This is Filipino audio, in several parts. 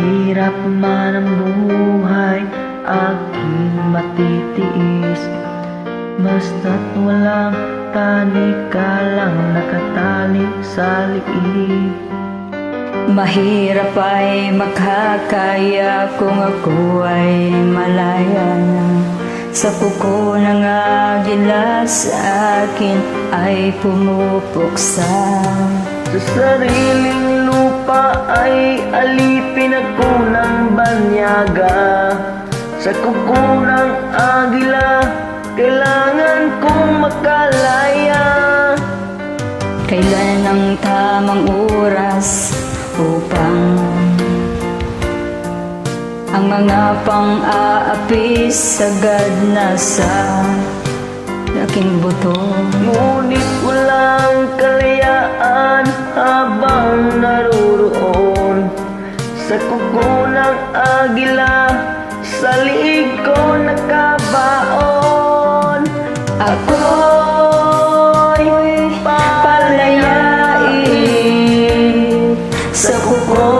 Mahirap man ang buhay, aking matitiis. Basta't walang tali ka lang nakatali sa liig. Mahirap ay makakaya kung ako ay malaya na. Sa kuko ng agila sa akin ay pumupuksa. Sa sariling lupa ay alipin ako ng banyaga. Sa kuko ng agila kailangan kong makalaya. Kailan ang tamang oras upang ang mga pang-aapis sagad na sa aking buto? Ngunit walang kalayaan habang naruroon sa kuko ng agila, sa liig ko nakabaon. Ako'y palayain sa kuko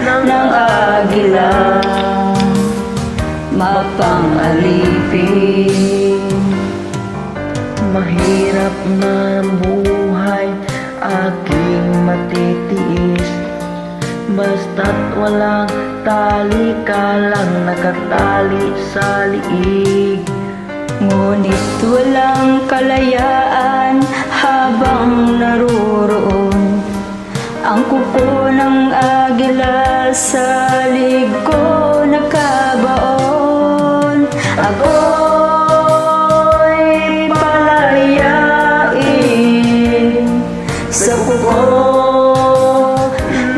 ng agila, mapang-alipin. Mahirap na ang buhay, aking matitiis. Basta't walang tali ka lang nakatali sa liig. Ngunit walang kalayaan habang naruroon ang kuko ng agila, sa liig ko nakabaon. Ako'y palayain sa kuko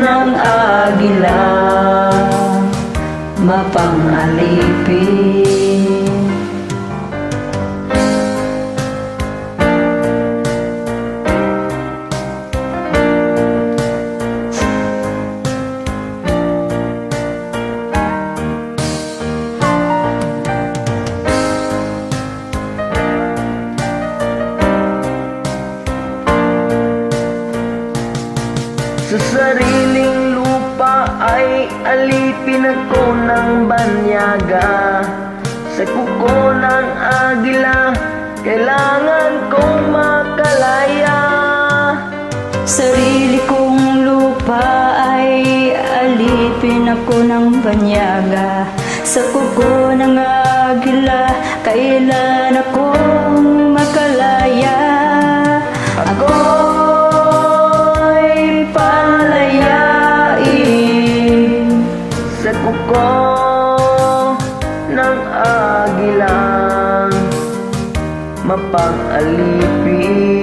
ng agila, mapang-alipin. Sa sariling lupa ay alipin ako ng banyaga. Sa kuko ng agila kailangan kong makalaya. Sarili kong lupa ay alipin ako ng banyaga. Sa kuko ng agila kailan akong makalaya. Ako'y palayain Sa kuko ng agila, mapang-alipin.